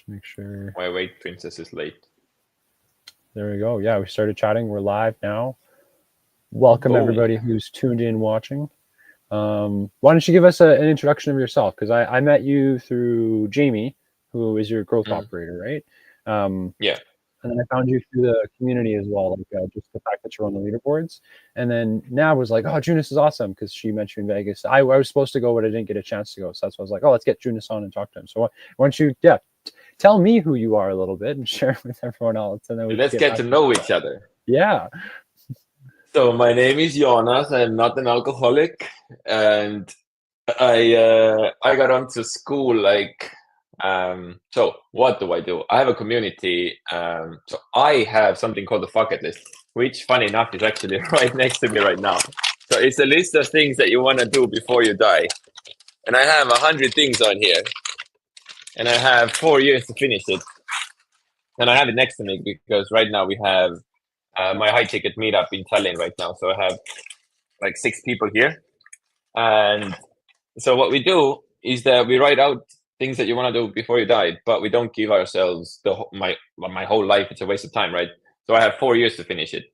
Just make sure. My wait princess is late. There we go. Yeah, we started chatting. We're live now. Welcome everybody who's tuned in watching. Why don't you give us an introduction of yourself? Because I met you through Jamie, who is your growth operator, right? Yeah. And then I found you through the community as well, like just the fact that you're on the leaderboards. And then Nav was like, "Oh, Joonas is awesome," because she met you in Vegas. I was supposed to go, but I didn't get a chance to go. So that's why I was like, "Oh, let's get Joonas on and talk to him." So why don't you, tell me who you are a little bit and share it with everyone else, and then let's get to know each other. Yeah. So my name is Joonas. I'm not an alcoholic, and I got onto Skool like. So what do I do? I have a community. So I have something called the Fucketlist, which, funny enough, is actually right next to me right now. So it's a list of things that you want to do before you die, and I have 100 things on here, and I have 4 years to finish it. And I have it next to me because right now we have my high ticket meetup in Tallinn right now. So I have like 6 people here, and so what we do is that we write out things that you want to do before you die, but we don't give ourselves my whole life. It's a waste of time, right? So I have 4 years to finish it,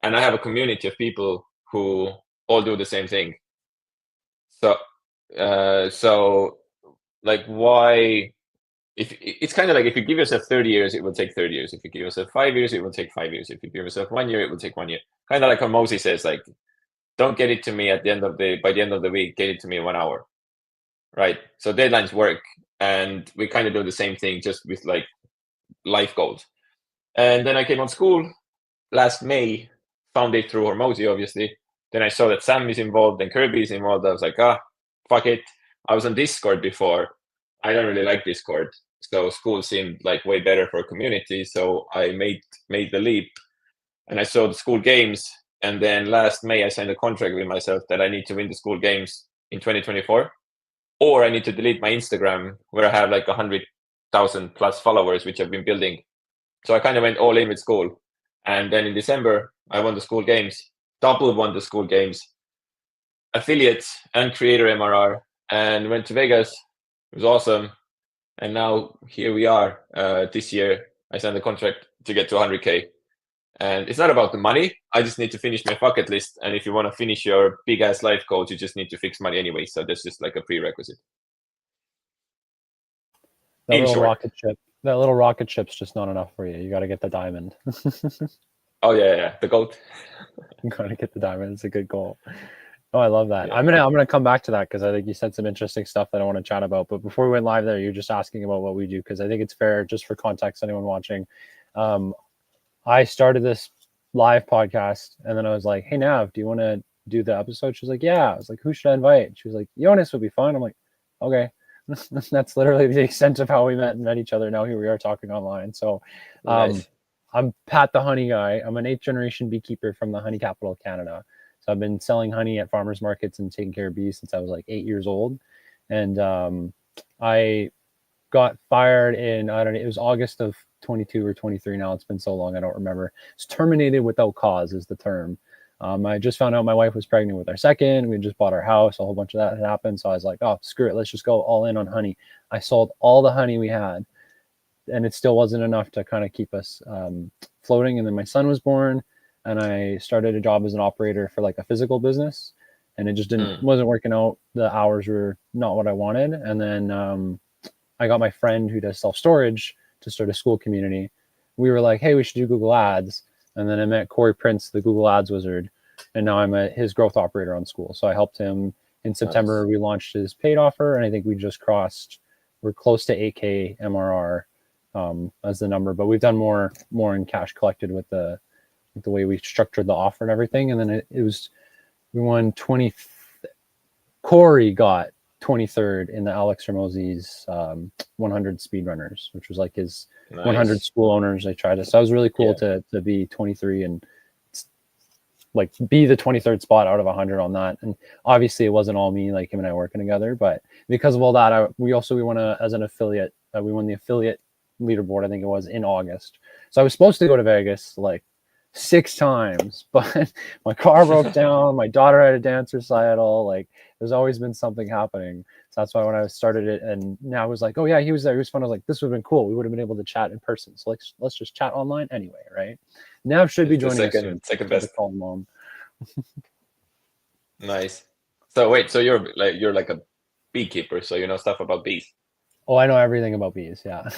and I have a community of people who all do the same thing. So, like, why? If it's kind of like if you give yourself 30 years, it will take 30 years. If you give yourself 5 years, it will take 5 years. If you give yourself 1 year, it will take 1 year. Kind of like what Mosey says, like, don't get it to me by the end of the week, get it to me in 1 hour. Right. So deadlines work, and we kind of do the same thing, just with like life goals. And then I came on Skool last May, found it through Hormozy, obviously. Then I saw that Sam is involved and Kirby is involved. I was like, fuck it. I was on Discord before. I don't really like Discord. So Skool seemed like way better for a community. So I made the leap, and I saw the Skool games. And then last May, I signed a contract with myself that I need to win the Skool games in 2024, or I need to delete my Instagram where I have like 100,000 plus followers, which I've been building. So I kind of went all in with Skool. And then in December, I won the Skool games, double won the Skool games, affiliates and creator MRR, and went to Vegas. It was awesome. And now here we are. This year, I signed a contract to get to 100K. And it's not about the money. I just need to finish my bucket list. And if you want to finish your big ass life goals, you just need to fix money anyway. So that's just like a prerequisite. That little rocket ship's just not enough for you. You got to get the diamond. Oh yeah, the gold. You got to get the diamond. It's a good goal. Oh, I love that. Yeah. I'm gonna come back to that because I think you said some interesting stuff that I want to chat about. But before we went live there, you're just asking about what we do, because I think it's fair, just for context, anyone watching. I started this live podcast, and then I was like, "Hey Nav, do you want to do the episode?" She was like, "Yeah." I was like, "Who should I invite?" She was like, "Joonas would be fun." I'm like, "Okay." That's literally the extent of how we met each other. Now here we are talking online. So nice. I'm Pat the honey guy. I'm an 8th generation beekeeper from the honey capital of Canada. So I've been selling honey at farmers markets and taking care of bees since I was like 8 years old. And I got fired in, I don't know, it was August of 22 or 23 now. It's been so long, I don't remember. It's terminated without cause is the term. I just found out my wife was pregnant with our second. We just bought our house. A whole bunch of that had happened. So I was like, oh, screw it. Let's just go all in on honey. I sold all the honey we had, and it still wasn't enough to kind of keep us floating. And then my son was born, and I started a job as an operator for like a physical business, and it just wasn't working out. The hours were not what I wanted. And then I got my friend who does self-storage to start a Skool community. We were like, hey, we should do Google Ads. And then I met Corey Prince, the Google Ads wizard, and now I'm his growth operator on Skool. So I helped him in September. Nice. We launched his paid offer, and I think we just we're close to 8K MRR as the number, but we've done more in cash collected with the way we structured the offer and everything. And then we won 20. Corey got 23rd in the Alex Hormozy's 100 speedrunners, which was like his 100 school owners. They tried it. So that was really cool to be 23 and like be the 23rd spot out of 100 on that. And obviously it wasn't all me, like him and I working together, but because of all that, we won as an affiliate, we won the affiliate leaderboard, I think it was in August. So I was supposed to go to Vegas like 6 times, but my car broke down. My daughter had a dance recital. Like, there's always been something happening. So that's why when I started it, and now I was like, oh yeah, he was there. He was fun. I was like, this would have been cool. We would have been able to chat in person. So let's just chat online anyway, right? Nav should be It's the joining us soon. second I have to best. call mom. Nice. So wait, so you're like a beekeeper, so you know stuff about bees. Oh, I know everything about bees. Yeah.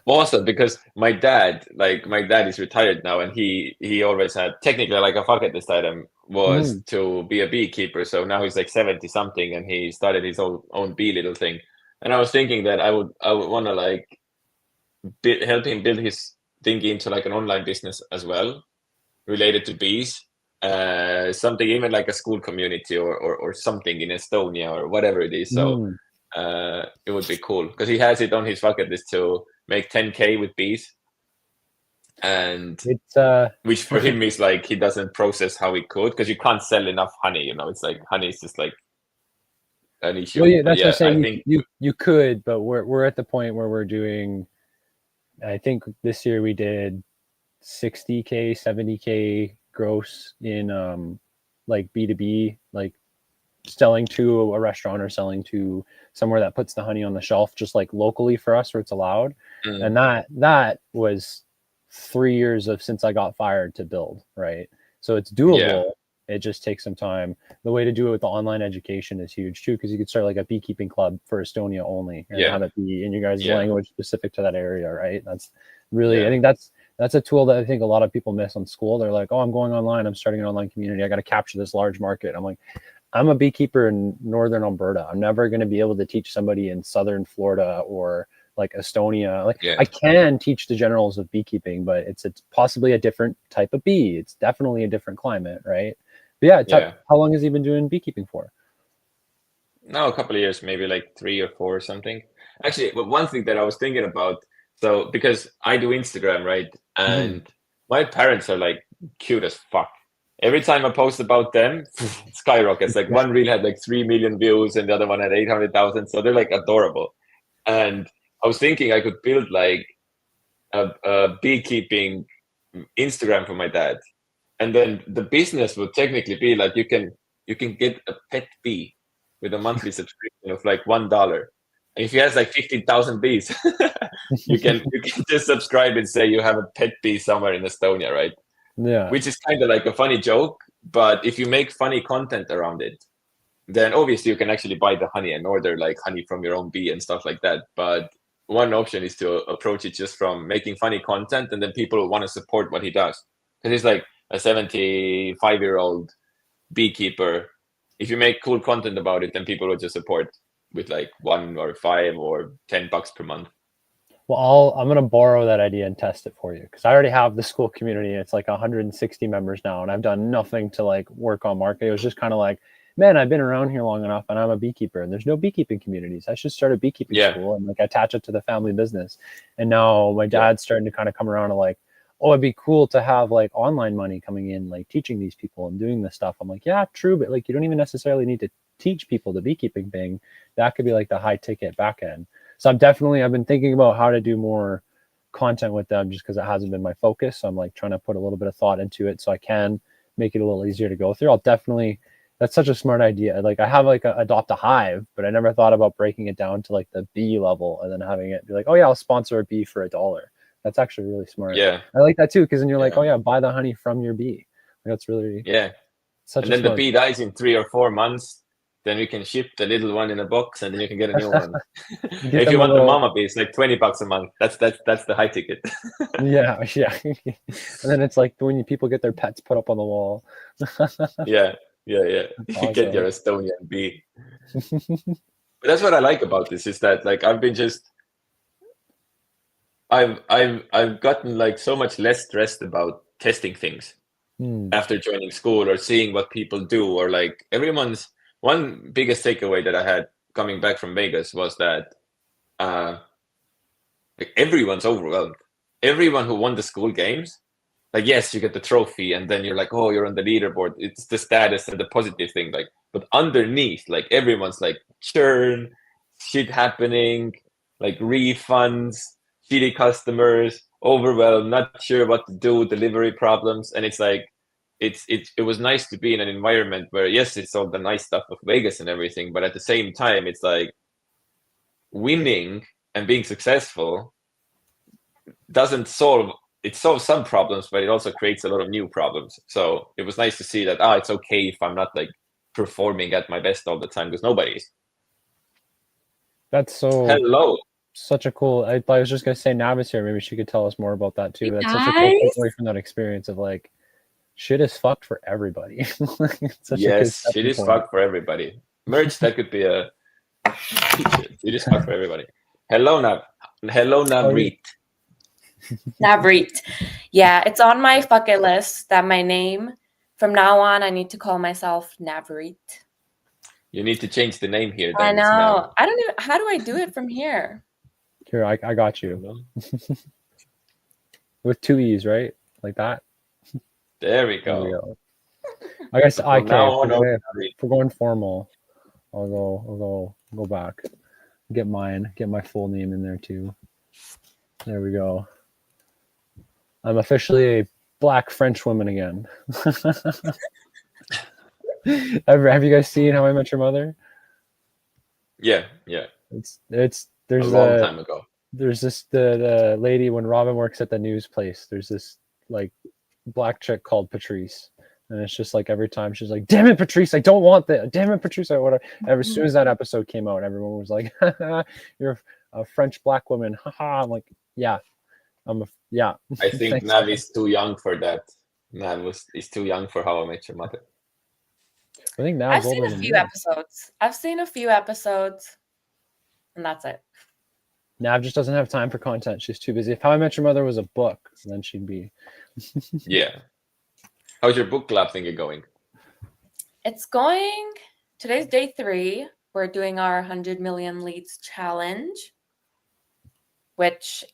Awesome, because my dad is retired now, and he always had technically like a Fucketlist item was Mhm. to be a beekeeper. So now he's like 70 something, and he started his own bee little thing. And I was thinking that I would want to like help him build his thing into like an online business as well, related to bees. Something even like a Skool community or something in Estonia or whatever it is. So Mm. it would be cool because he has it on his bucket list to make 10K with bees, and It's which for him is like he doesn't process how he could because you can't sell enough honey. You know, it's like honey is just like an issue. well, yeah, But that's what I yeah, say. I think You could, but we're at the point where we're doing. I think this year we did 60K, 70K gross in like B2B, like selling to a restaurant or selling to somewhere that puts the honey on the shelf, just like locally for us where it's allowed. mm, And that was 3 years of since I got fired to build, right? So it's yeah, doable. It just takes some time. The way to do it with the online education is huge too, because you could start like a beekeeping club for Estonia only and yeah, have it be in your guys' yeah, language specific to that area, right? That's really, I yeah, think that's a tool that I think a lot of people miss on Skool. They're like, oh, I'm going online, I'm starting an online community, I got to capture this large market. I'm like, I'm a beekeeper in northern Alberta. I'm never going to be able to teach somebody in southern Florida or like Estonia. Like, yeah, I can teach the generals of beekeeping, but it's possibly a different type of bee. It's definitely a different climate, right? But yeah, yeah. how long has he been doing beekeeping for? No, a couple of years, maybe like 3 or 4 or something. Actually, but one thing that I was thinking about, so because I do Instagram, right? Mhm. And my parents are like cute as fuck. Every time I post about them, skyrockets. Like one reel had like 3 million views and the other one had 800,000. So they're like adorable. And I was thinking I could build like a beekeeping Instagram for my dad. And then the business would technically be like you can get a pet bee with a monthly subscription of like $1. And if he has like 15,000 bees, you can just subscribe and say you have a pet bee somewhere in Estonia, right? Yeah. Which is kind of like a funny joke, but if you make funny content around it, then obviously you can actually buy the honey and order like honey from your own bee and stuff like that. But one option is to approach it just from making funny content, and then people will want to support what he does because he's like a 75-year-old beekeeper. If you make cool content about it, then people will just support with like 1 or 5 or $10 per month. Well, I'm gonna borrow that idea and test it for you because I already have the Skool community. It's like 160 members now, and I've done nothing to like work on marketing. It was just kind of like, man, I've been around here long enough, and I'm a beekeeper, and there's no beekeeping communities. I should start a beekeeping Yeah, school and like attach it to the family business. And now my yeah, dad's starting to kind of come around to like, oh, it'd be cool to have like online money coming in, like teaching these people and doing this stuff. I'm like, yeah, true, but like you don't even necessarily need to teach people the beekeeping thing. That could be like the high ticket back end. So I've been thinking about how to do more content with them just because it hasn't been my focus. So I'm like trying to put a little bit of thought into it so I can make it a little easier to go through. I'll definitely, that's such a smart idea. Like I have like adopt a hive, but I never thought about breaking it down to like the bee level and then having it be like, oh yeah, I'll sponsor a bee for $1. That's actually really smart. yeah, I like that too because then you're like, yeah, oh yeah, buy the honey from your bee. Like, that's really yeah. such And a then the smart. bee dies in 3 or 4 months. Then we can ship the little one in a box, and then you can get a new one. Get If you them a want the little, mama bee, it's like $20 a month. That's the high ticket. yeah, yeah. And then it's like when people get their pets put up on the wall. Yeah, yeah, yeah. You get your Awesome. Estonian bee. But that's what I like about this is that like I've gotten like so much less stressed about testing things Hmm. after joining Skool or seeing what people do or like everyone's one biggest takeaway that I had coming back from Vegas was that uh like everyone's overwhelmed. Everyone who won the Skool games, like yes, you get the trophy and then you're like, oh, you're on the leaderboard. It's the status and the positive thing. Like, but underneath, like everyone's like churn, shit happening, like refunds, shitty customers. overwhelmed, not sure what to do, delivery problems, and it's like it was nice to be in an environment where yes, it's all the nice stuff of Vegas and everything, but at the same time, it's like winning and being successful doesn't solve it solves some problems, but it also creates a lot of new problems. So it was nice to see that it's okay if I'm not like performing at my best all the time because nobody's. That's Hello. such a cool. I was just gonna say Nav is here. Maybe she could tell us more about that too. Hey, That's such a cool guys. takeaway from that experience of like, shit is fucked for everybody. Such Yes, a good it is point. fucked for everybody. Merch, that could be a it is fucked for everybody. Hello, Nav. Hello, Navreet. Navreet. Yeah, it's on my bucket list that my name, from now on, I need to call myself Navreet. You need to change the name here. I Then it's Nav. know. I don't know. How do I do it from here? Here, I got you. With 2 E's, right? Like that. There we There we go. go. I guess From now on, if Navreet. we're going formal, I'll go back. Get my full name in there too. There we go. I'm officially a Black French woman again. Have you guys seen How I Met Your Mother? Yeah. It's A there's long time ago. there's this the lady when Robin works at the news place. There's this like black chick called Patrice, and it's just like every time she's like, "Damn it, Patrice, I don't want that. Damn it, Patrice, or whatever." And as soon as that episode came out, everyone was like, "You're a French black woman." Haha. I'm like, yeah, yeah. I think Thanks, Nav guys. is too young for that. Nav is too young for How I Met Your Mother. I think now I've seen a few episodes. And that's it. Nav just doesn't have time for content. She's too busy. If How I Met Your Mother was a book, then she'd be. Yeah. How's your book club thingy going? It's going. Today's day 3. We're doing our 100 million leads challenge, which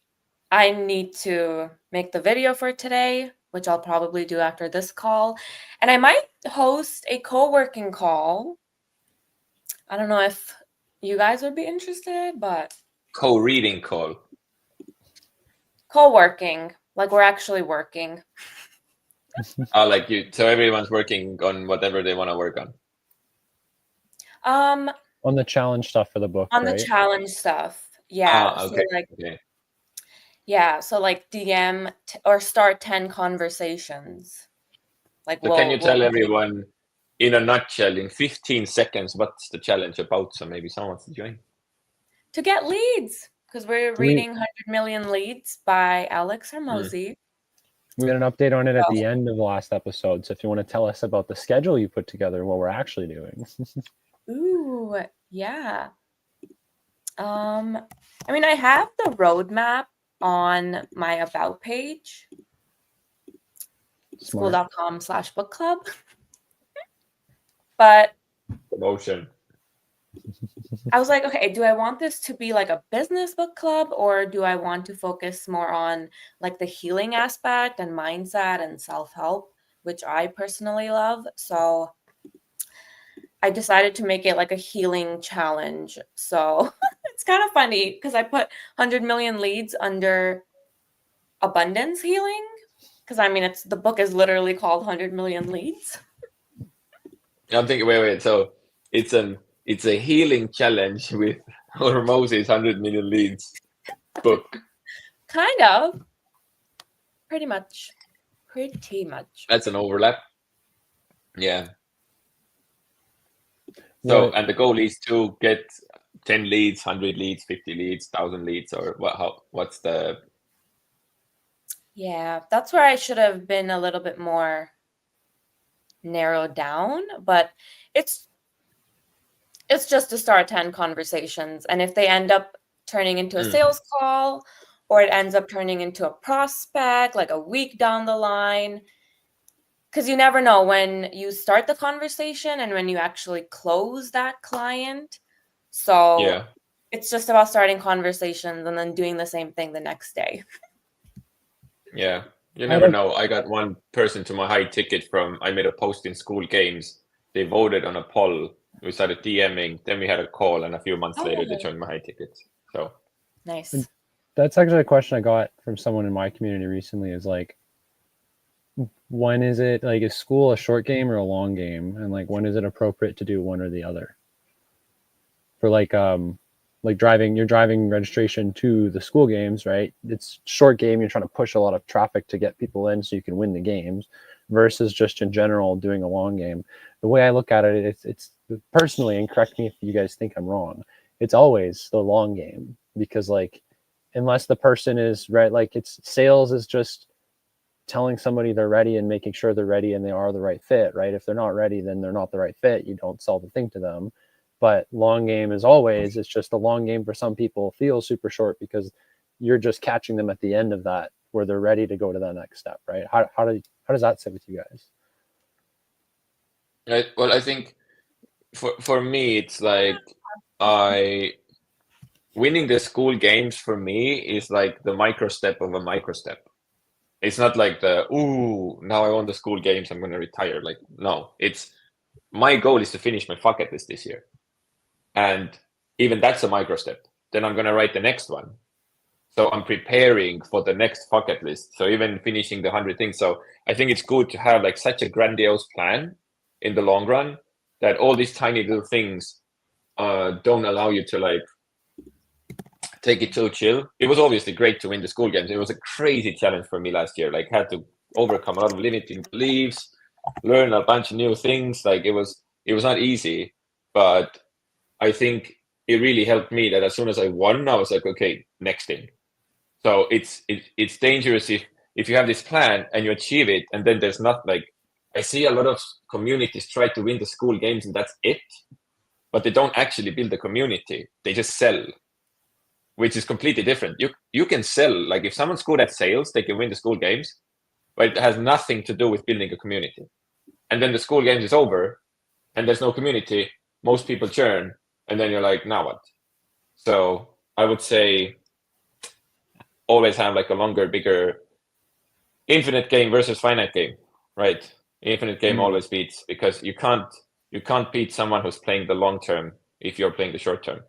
I need to make the video for today, which I'll probably do after this call. And I might host a co-working call. I don't know if you guys would be interested, but Co-reading call. co-working, like we're actually working. Like you, so everyone's working on whatever they want to work on. On the challenge stuff for the book, on right? the challenge stuff. Yeah. Okay. So like, okay. yeah. So like DM or start 10 conversations. Like, So can you tell everyone in a nutshell, in 15 seconds, what's the challenge about? So maybe someone wants to join. To get leads, because we're reading 100 Million Leads by Alex Hermosi. We got an update on it at the end of the last episode. So if you want to tell us about the schedule you put together, what we're actually doing. Ooh, yeah. I mean, I have the roadmap on my about page. Skool.com/book club. But promotion. I was like, okay, do I want this to be like a business book club, or do I want to focus more on like the healing aspect and mindset and self-help, which I personally love? So I decided to make it like a healing challenge. So it's kind of funny because I put 100 million leads under abundance healing, because I mean, the book is literally called 100 Million Leads. I'm thinking, wait. So it's a healing challenge with Hormoz's 100 Million Leads book. Kind of. Pretty much. That's an overlap. Yeah. So, and the goal is to get 10 leads, 100 leads, 50 leads, 1,000 leads, or what's the... Yeah, that's where I should have been a little bit more narrowed down, but it's just to start 10 conversations. And if they end up turning into a sales call, or it ends up turning into a prospect like a week down the line, because you never know when you start the conversation and when you actually close that client. So it's just about starting conversations and then doing the same thing the next day. Yeah, you never know. I got one person to my high ticket from, I made a post in Skool Games. They voted on a poll. We started DMing, then we had a call, and a few months later they joined my high tickets. So nice. That's actually a question I got from someone in my community recently, is like, when is it, like, is Skool a short game or a long game? And like, when is it appropriate to do one or the other? For like driving, you're driving registration to the Skool games, right? It's short game, you're trying to push a lot of traffic to get people in so you can win the games, versus just in general doing a long game. The way I look at it, it's personally, and correct me if you guys think I'm wrong, it's always the long game, because like, unless the person is right, like, it's sales is just telling somebody they're ready and making sure they're ready and they are the right fit, right? If they're not ready, then they're not the right fit. You don't sell the thing to them. But long game is always, it's just a long game for some people feels super short because you're just catching them at the end of that where they're ready to go to that next step, right? How does that sit with you guys? Right. Well, I think for me, it's like winning the Skool games for me is like the micro step of a micro step. It's not like now I won the Skool games, I'm gonna retire. Like, no, it's my goal is to finish my Fucketlist this year. And even that's a micro step. Then I'm gonna write the next one. So I'm preparing for the next Fucketlist. So even finishing the 100 things. So I think it's good to have like such a grandiose plan in the long run that all these tiny little things don't allow you to like take it so chill. It was obviously great to win the Skool games. It was a crazy challenge for me last year. Like, had to overcome a lot of limiting beliefs, learn a bunch of new things. Like, it was not easy, but I think it really helped me that as soon as I won, I was like, okay, next thing. So it's dangerous if you have this plan and you achieve it, and then there's not like, I see a lot of communities try to win the Skool games and that's it, but they don't actually build a community. They just sell, which is completely different. You can sell, like if someone's good at sales, they can win the Skool games, but it has nothing to do with building a community. And then the Skool games is over and there's no community, most people churn, and then you're like, now what? So I would say always have like a longer, bigger, infinite game versus finite game, right? Infinite game always beats, because you can't beat someone who's playing the long term if you're playing the short term.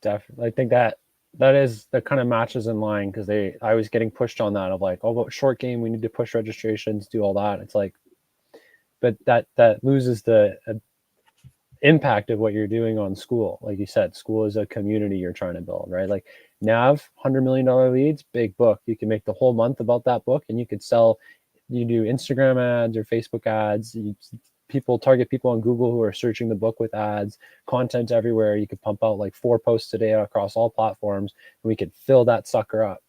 Definitely. I think that kind of matches in line, because I was getting pushed on that of like, oh, but short game, we need to push registrations, do all that. It's like, but that loses the impact of what you're doing on Skool. Like you said, Skool is a community you're trying to build, right? Like Nav, $100 million leads, big book. You can make the whole month about that book, and you could sell, you do Instagram ads or Facebook ads. People target people on Google who are searching the book with ads, content everywhere. You could pump out like 4 posts a day across all platforms, and we could fill that sucker up.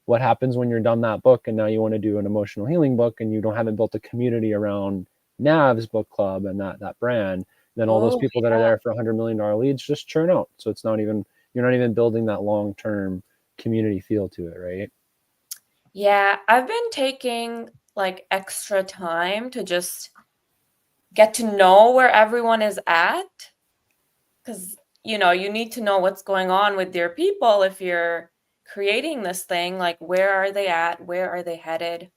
What happens when you're done that book and now you want to do an emotional healing book and you haven't built a community around Nav's book club and that brand? Then all those people that are there for $100 million leads just churn out. So it's not even, you're not even building that long-term community feel to it, right? Yeah, I've been taking like extra time to just get to know where everyone is at, because you need to know what's going on with your people if you're creating this thing. Like, where are they at? Where are they headed?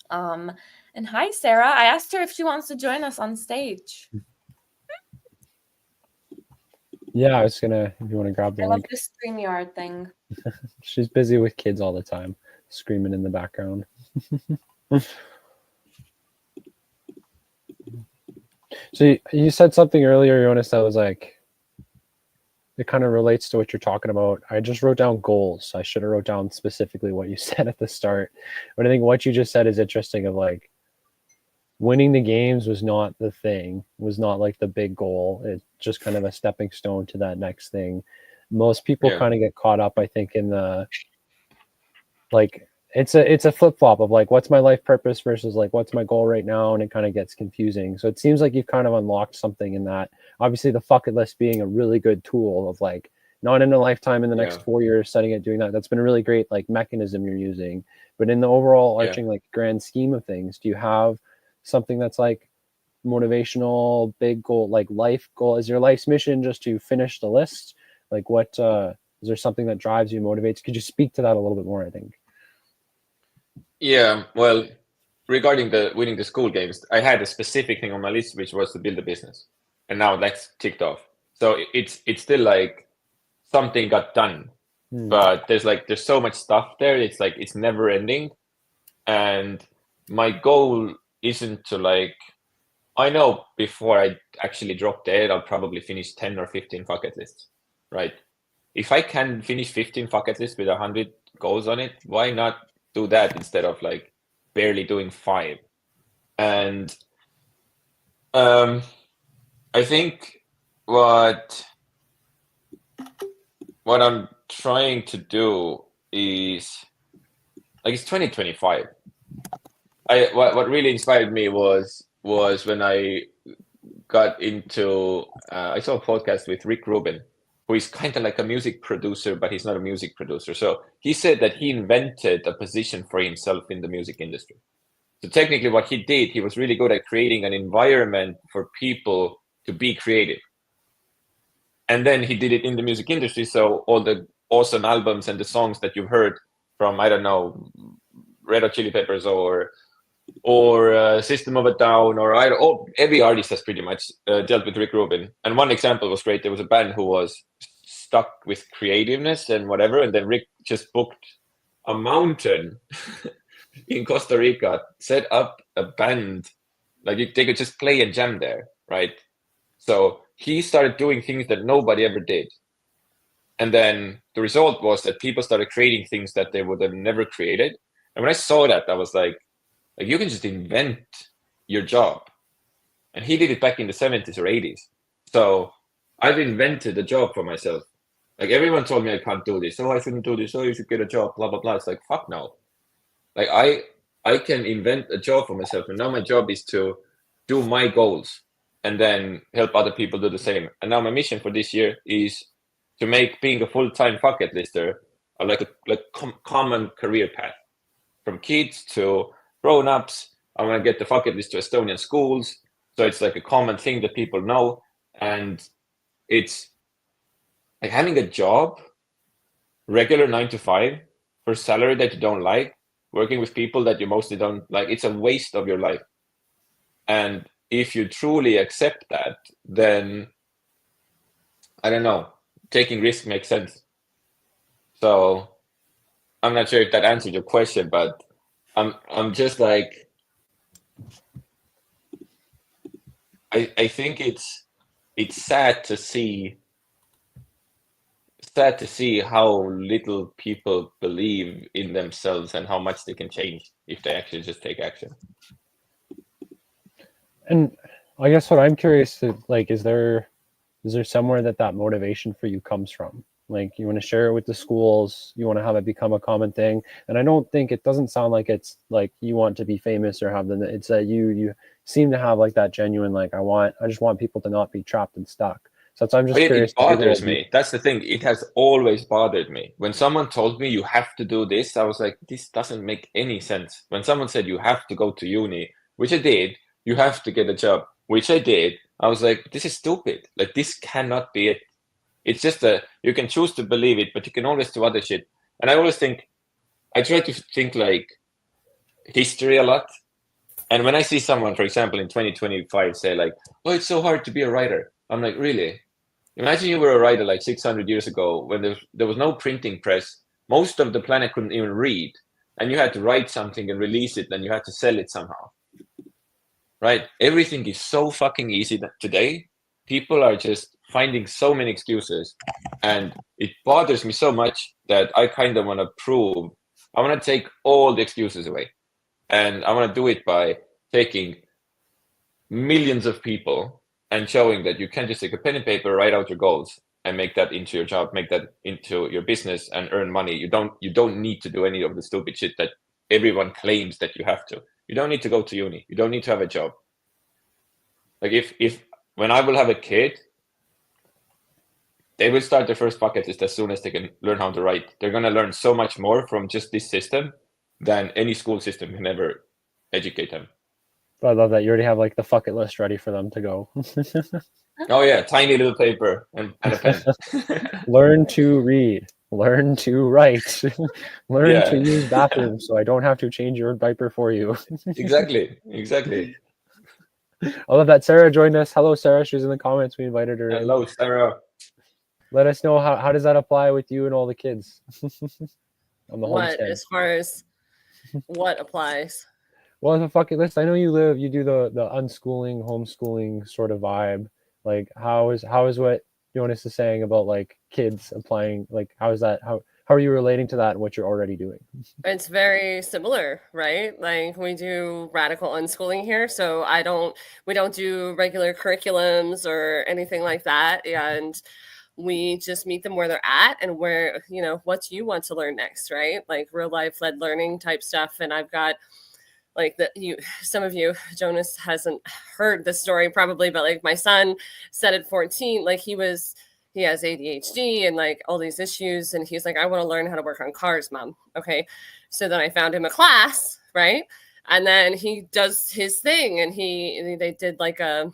And hi, Sarah. I asked her if she wants to join us on stage. Yeah, I was gonna, if you want to grab the I link. love this StreamYard thing. She's busy with kids all the time, screaming in the background. So you said something earlier, Joonas, that was like, it kind of relates to what you're talking about. I just wrote down goals. I should have wrote down specifically what you said at the start. But I think what you just said is interesting, of like, winning the games was not the thing, was not like the big goal. It's just kind of a stepping stone to that next thing. Most people kind of get caught up, I think, in the, like, it's a flip-flop of like, what's my life purpose versus like, what's my goal right now? And it kind of gets confusing. So it seems like you've kind of unlocked something in that. Obviously the Fucketlist being a really good tool of like, not in a lifetime, in the next 4 years, setting it, doing that. That's been a really great like mechanism you're using. But in the overall arching like grand scheme of things, do you have something that's like motivational, big goal, like life goal? Is your life's mission just to finish the list? Like, what is there something that drives you, motivates? Could you speak to that a little bit more, I think? Yeah, well, regarding the winning the Skool games, I had a specific thing on my list, which was to build a business, and now that's ticked off. So it's still like something got done. But there's so much stuff there. It's like it's never ending. And my goal isn't to like, I know before I actually drop dead, I'll probably finish 10 or 15 bucket lists, right? If I can finish 15 bucket lists with 100 goals on it, why not do that instead of like barely doing 5? And I think what I'm trying to do is like it's 2025. What really inspired me was when I got into I saw a podcast with Rick Rubin, who is kind of like a music producer, but he's not a music producer. So he said that he invented a position for himself in the music industry. So technically what he did, he was really good at creating an environment for people to be creative. And then he did it in the music industry. So all the awesome albums and the songs that you've heard from, I don't know, Red Hot Chili Peppers or System of a Down, or every artist has pretty much dealt with Rick Rubin. And one example was great. There was a band who was stuck with creativeness and whatever, and then Rick just booked a mountain in Costa Rica, set up a band, like they could just play and jam there, right? So he started doing things that nobody ever did. And then the result was that people started creating things that they would have never created. And when I saw that, I was like you can just invent your job. And he did it back in the 70s or 80s. So I've invented a job for myself. Like everyone told me I can't do this. Oh, I shouldn't do this. Oh, you should get a job, blah, blah, blah. It's like, fuck no. Like I can invent a job for myself. And now my job is to do my goals and then help other people do the same. And now my mission for this year is to make being a full-time Fucketlister like a common career path. From kids to grown-ups, I want to get the Fucketlist to Estonian schools. So it's like a common thing that people know. And it's like having a job, regular 9 to 5, for a salary that you don't like, working with people that you mostly don't like. It's a waste of your life. And if you truly accept that, then I don't know, taking risk makes sense. So I'm not sure if that answered your question, but I'm just like, I think it's sad to see how little people believe in themselves and how much they can change if they actually just take action. And I guess what I'm curious to like, is there somewhere that motivation for you comes from? Like you want to share it with the schools, you want to have it become a common thing. And I don't think, it doesn't sound like it's like you want to be famous or have it's that you seem to have like that genuine, like I just want people to not be trapped and stuck. So I'm just curious. It bothers me. That's the thing. It has always bothered me. When someone told me you have to do this, I was like, this doesn't make any sense. When someone said you have to go to uni, which I did, you have to get a job, which I did, I was like, this is stupid. Like this cannot be it. It's just you can choose to believe it, but you can always do other shit. And I always think, I try to think like history a lot. And when I see someone, for example, in 2025 say like, oh, it's so hard to be a writer. I'm like, really? Imagine you were a writer like 600 years ago when there was no printing press. Most of the planet couldn't even read. And you had to write something and release it, and you had to sell it somehow. Right? Everything is so fucking easy today. People are just finding so many excuses. And it bothers me so much that I kind of want to I want to take all the excuses away. And I want to do it by taking millions of people and showing that you can just take a pen and paper, write out your goals, and make that into your job, make that into your business, and earn money. You don't need to do any of the stupid shit that everyone claims that you have to. You don't need to go to uni. You don't need to have a job. Like if when I will have a kid, they will start their first bucket list as soon as they can learn how to write. They're gonna learn so much more from just this system than any school system can ever educate them. But I love that you already have like the fucket list ready for them to go. Oh yeah, tiny little paper and a pen. Learn to read, learn to write, learn to use bathrooms so I don't have to change your diaper for you. Exactly. I love that Sarah joined us. Hello, Sarah. She's in the comments. We invited her. Hello, Sarah. let us know how does that apply with you and all the kids on the What homestead. as far as what applies? Well, as a fucking list, I know you do the unschooling, homeschooling sort of vibe. Like, how is what Joonas is saying about like kids applying? Like, how is that? How are you relating to that and what you're already doing? It's very similar, right? Like we do radical unschooling here, so we don't do regular curriculums or anything like that, and we just meet them where they're at and where, you know, what do you want to learn next, right? Like real life led learning type stuff. And I've got like some of you, Joonas hasn't heard this story probably, but like my son said at 14, like he has ADHD and like all these issues. And he's like, I want to learn how to work on cars, mom. Okay. So then I found him a class, right? And then he does his thing and they did like a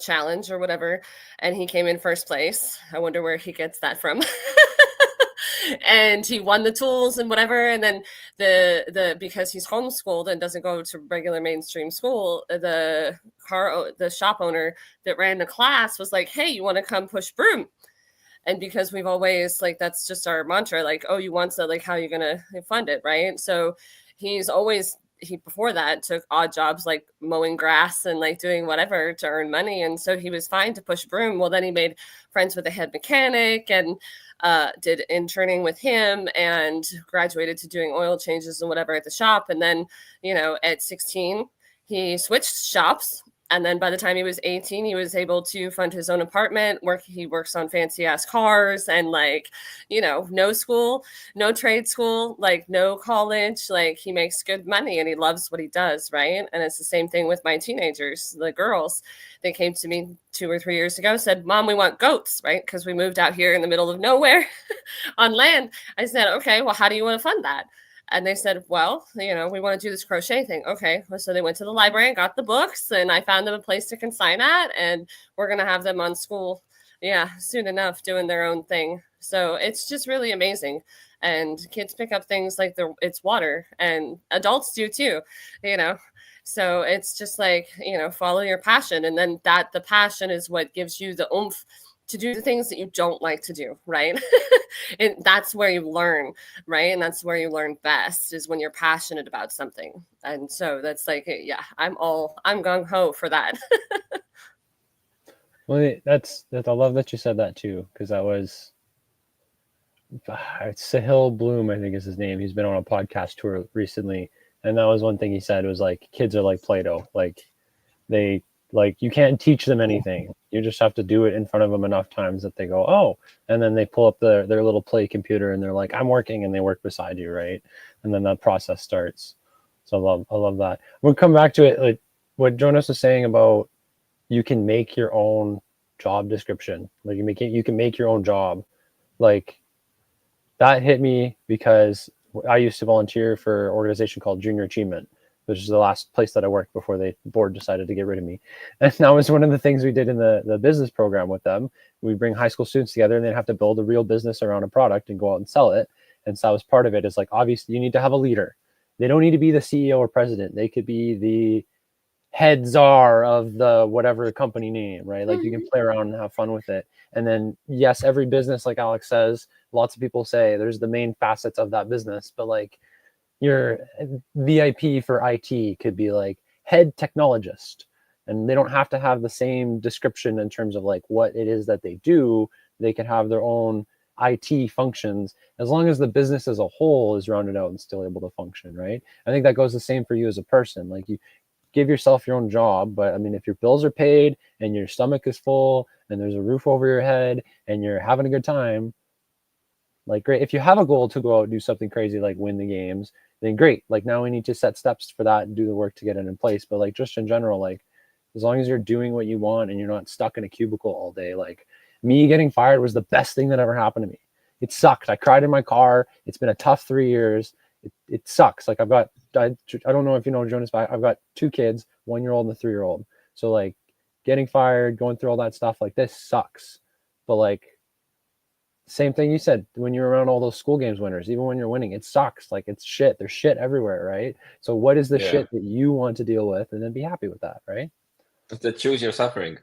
challenge or whatever, and he came in first place. I wonder where he gets that from. And he won the tools and whatever. And then the because he's homeschooled and doesn't go to regular mainstream school, the shop owner that ran the class was like, hey, you want to come push broom? And because we've always like, that's just our mantra, like, oh, you want to, like, how are you gonna fund it, right? So he's always before that took odd jobs like mowing grass and like doing whatever to earn money, and so he was fine to push broom. Well, then he made friends with the head mechanic and did interning with him and graduated to doing oil changes and whatever at the shop. And then, you know, at 16 he switched shops, and then by the time he was 18 he was able to fund his own apartment. He works on fancy ass cars, and like, you know, no school, no trade school, like no college, like he makes good money and he loves what he does, right? And it's the same thing with my teenagers, the girls. They came to me 2 or 3 years ago, said, Mom, we want goats, right? Because we moved out here in the middle of nowhere on land. I said, okay, well, how do you want to fund that? And they said, well, you know, we want to do this crochet thing. Okay. So they went to the library and got the books, and I found them a place to consign at, and we're going to have them on Skool, yeah, soon enough, doing their own thing. So it's just really amazing. And kids pick up things like it's water, and adults do too, you know. So it's just like, you know, follow your passion. And then the passion is what gives you the oomph to do the things that you don't like to do, right? And that's where you learn, right? And that's where you learn best, is when you're passionate about something. And so that's like, yeah, I'm gung-ho for that. Well, that's I love that you said that too, because that was Sahil Bloom, I think is his name. He's been on a podcast tour recently, and that was one thing he said was like, kids are like Play-Doh. Like you can't teach them anything. You just have to do it in front of them enough times that they go, oh, and then they pull up their little play computer and they're like, I'm working, and they work beside you, right? And then that process starts. So I love that. We'll come back to it, like what Joonas was saying about you can make your own job description. Like you can make your own job. Like that hit me because I used to volunteer for an organization called Junior Achievement, which is the last place that I worked before the board decided to get rid of me. And that was one of the things we did in the business program with them. We bring high school students together and they'd have to build a real business around a product and go out and sell it. And so that was part of it. Is like, obviously you need to have a leader. They don't need to be the CEO or president. They could be the head czar of the whatever company name, right? Like you can play around and have fun with it. And then yes, every business, like Alex says, lots of people say there's the main facets of that business, but like your VIP for IT could be like head technologist, and they don't have to have the same description in terms of like what it is that they do. They can have their own IT functions as long as the business as a whole is rounded out and still able to function, right? I think that goes the same for you as a person. Like you give yourself your own job, but I mean, if your bills are paid and your stomach is full and there's a roof over your head and you're having a good time, like great. If you have a goal to go out and do something crazy like win the games, then great. Like now we need to set steps for that and do the work to get it in place. But like just in general, like as long as you're doing what you want and you're not stuck in a cubicle all day, like me getting fired was the best thing that ever happened to me. It sucked. I cried in my car. It's been a tough 3 years. It sucks. Like I don't know if you know Joonas, but I've got 2 kids, 1-year-old and a 3-year-old. So like getting fired, going through all that stuff, like this sucks. But like same thing you said, when you're around all those school games winners, even when you're winning, it sucks. Like it's shit. There's shit everywhere, right? So what is the shit that you want to deal with, and then be happy with that, right? To choose your suffering.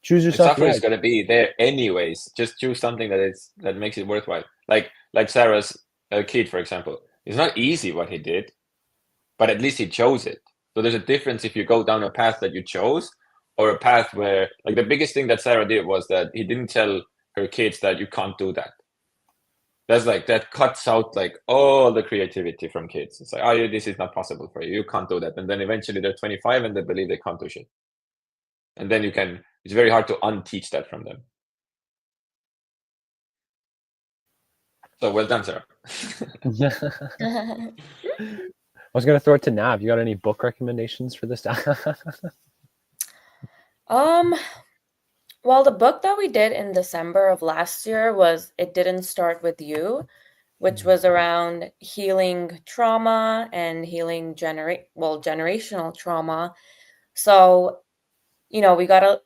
choose The yourself. suffering Yeah. is going to be there anyways. Just choose something that makes it worthwhile. Like Sarah's kid, for example. It's not easy what he did, but at least he chose it. So there's a difference if you go down a path that you chose, or a path where, like, the biggest thing that Sarah did was that he didn't tell her kids that you can't do that. That's like, that cuts out like all the creativity from kids. It's like, oh, this is not possible for you. You can't do that. And then eventually they're 25 and they believe they can't do shit. And then it's very hard to unteach that from them. So well done, Sarah. I was gonna throw it to Nav. You got any book recommendations for this? Well, the book that we did in December of last year was It Didn't Start With You, which was around healing trauma and healing generational trauma. So, we got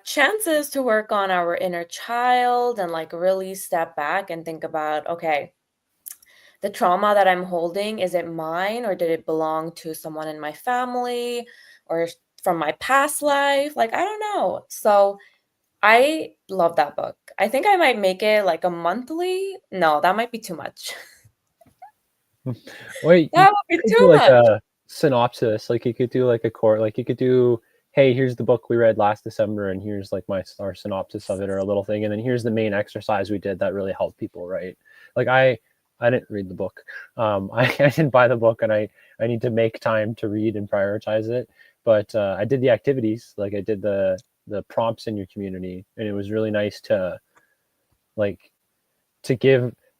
chances to work on our inner child and like really step back and think about, okay, the trauma that I'm holding, is it mine or did it belong to someone in my family or from my past life? Like, I don't know. So I love that book. I think I might make it like a monthly. No, that might be too much. Wait, That would be you could too do like much. a synopsis. Like you could do like a core. Like you could do, hey, here's the book we read last December, and here's like our synopsis of it, or a little thing, and then here's the main exercise we did that really helped people, right? Like I didn't read the book. I didn't buy the book, and I need to make time to read and prioritize it. But I did the activities. Like I did the prompts in your community, and it was really nice to to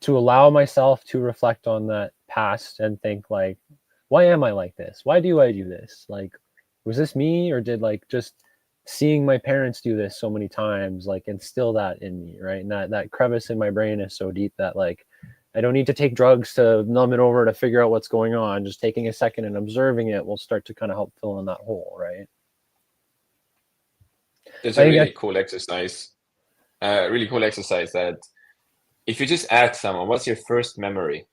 allow myself to reflect on that past and think like, why am I like this? Why do I do this? Like, was this me, or did like just seeing my parents do this so many times like instill that in me, right? And that crevice in my brain is so deep that like I don't need to take drugs to numb it over to figure out what's going on. Just taking a second and observing it will start to kind of help fill in that hole, right? It's I a think really cool exercise. Really cool exercise that if you just ask someone, what's your first memory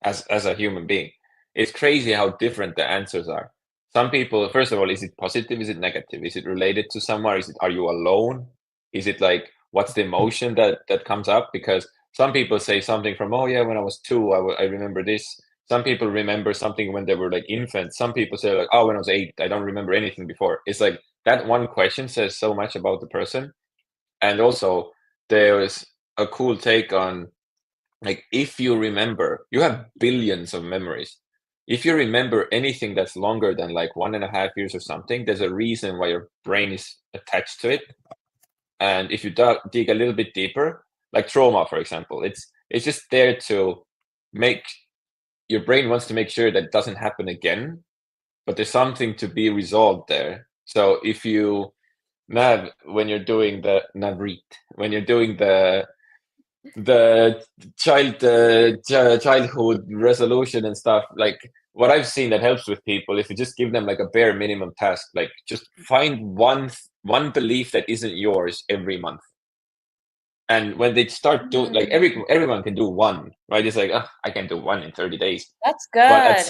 as a human being? It's crazy how different the answers are. Some people, first of all, is it positive? Is it negative? Is it related to someone? Are you alone? Is it like, what's the emotion that comes up? Because some people say something from, oh yeah, when I was 2, I remember this. Some people remember something when they were like infants. Some people say like, oh, when I was 8, I don't remember anything before. It's like that one question says so much about the person. And also there is a cool take on, like, if you remember, you have billions of memories. If you remember anything that's longer than like 1.5 years or something, there's a reason why your brain is attached to it. And if you dig a little bit deeper, like trauma, for example, it's just there to make, your brain wants to make sure that it doesn't happen again, but there's something to be resolved there. So if you, when you're doing the Navreet, when you're doing the childhood resolution and stuff, like what I've seen that helps with people, if you just give them like a bare minimum task, like just find one belief that isn't yours every month. And when they start doing, like, everyone can do one, right? It's like, I can do one in 30 days. That's good. But at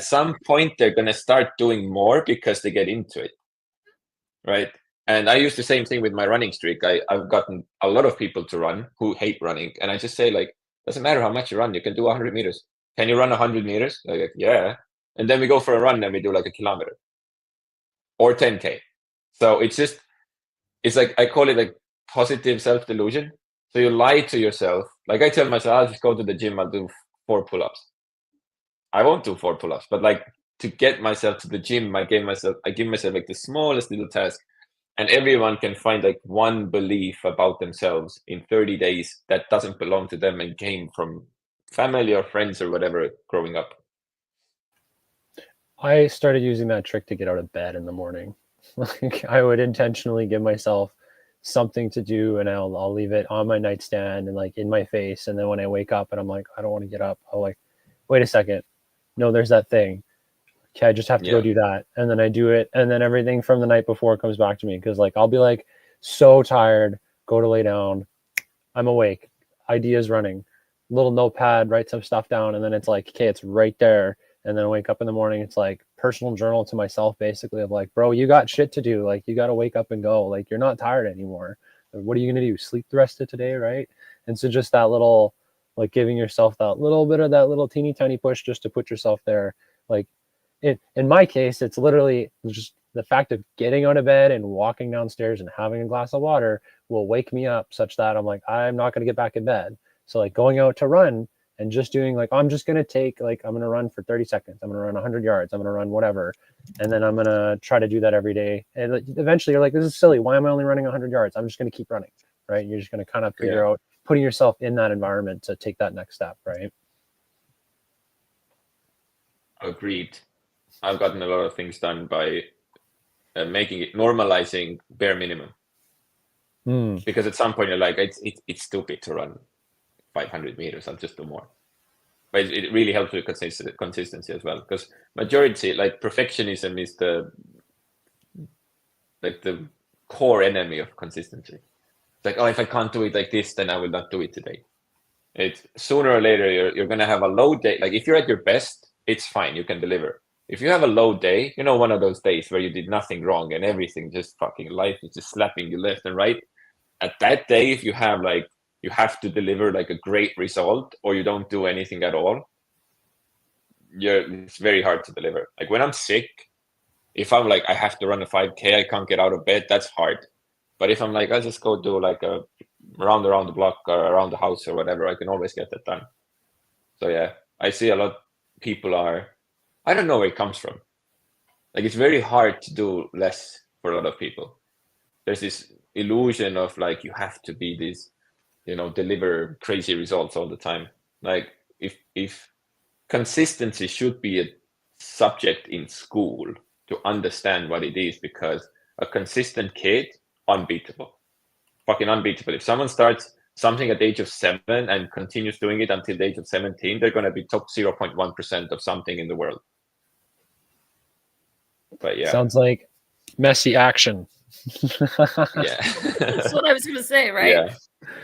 some point, they're gonna start doing more because they get into it, right? And I use the same thing with my running streak. I've gotten a lot of people to run who hate running, and I just say, like, doesn't matter how much you run, you can do 100 meters. Can you run 100 meters? Like, yeah. And then we go for a run and we do like a kilometer or 10K. So it's like, I call it like positive self-delusion. So you lie to yourself. Like I tell myself, I'll just go to the gym, I'll do 4 pull-ups. I won't do 4 pull-ups, but like to get myself to the gym, I give myself like the smallest little task. And everyone can find like one belief about themselves in 30 days that doesn't belong to them and came from family or friends or whatever growing up. I started using that trick to get out of bed in the morning. Like I would intentionally give myself something to do, and I'll leave it on my nightstand and like in my face. And then when I wake up and I'm like, I don't want to get up, I'll like, wait a second. No, there's that thing. Okay, I just have to go do that. And then I do it. And then everything from the night before comes back to me. Cause like, I'll be like so tired, go to lay down. I'm awake. Ideas running, little notepad, write some stuff down. And then it's like, okay, it's right there. And then I wake up in the morning, it's like personal journal to myself, basically, of like, bro, you got shit to do. Like, you got to wake up and go. Like, you're not tired anymore. What are you going to do? Sleep the rest of today, right? And so just that little, like, giving yourself that little bit of that little teeny tiny push just to put yourself there. Like, in my case, it's literally just the fact of getting out of bed and walking downstairs and having a glass of water will wake me up such that I'm like, I'm not going to get back in bed. So like going out to run and just doing like, I'm just going to take, like, I'm going to run for 30 seconds. I'm going to run 100 yards. I'm going to run whatever. And then I'm going to try to do that every day. And eventually you're like, this is silly. Why am I only running 100 yards? I'm just going to keep running, right? You're just going to kind of figure out putting yourself in that environment to take that next step, right? Agreed. I've gotten a lot of things done by making it, normalizing bare minimum. Because at some point you're like, it's stupid to run 500 meters. I'll just do more. But it really helps with consistency as well. Because majority, like perfectionism, is the core enemy of consistency. It's like, oh, if I can't do it like this, then I will not do it today. It's sooner or later you're gonna have a low day. Like if you're at your best, it's fine. You can deliver. If you have a low day, you know, one of those days where you did nothing wrong and everything just fucking life is just slapping you left and right. At that day, if you have like, you have to deliver like a great result or you don't do anything at all, it's very hard to deliver. Like when I'm sick, if I'm like, I have to run a 5K, I can't get out of bed, that's hard. But if I'm like, I'll just go do like a round around the block or around the house or whatever, I can always get that done. So yeah, I see a lot of people are, I don't know where it comes from. Like it's very hard to do less for a lot of people. There's this illusion of like, you have to be this, you know, deliver crazy results all the time. Like if consistency should be a subject in school to understand what it is, because a consistent kid, unbeatable, fucking unbeatable. If someone starts something at the age of 7 and continues doing it until the age of 17, they're going to be top 0.1% of something in the world. But yeah. Sounds like messy action. Yeah. That's what I was going to say, right? Yeah.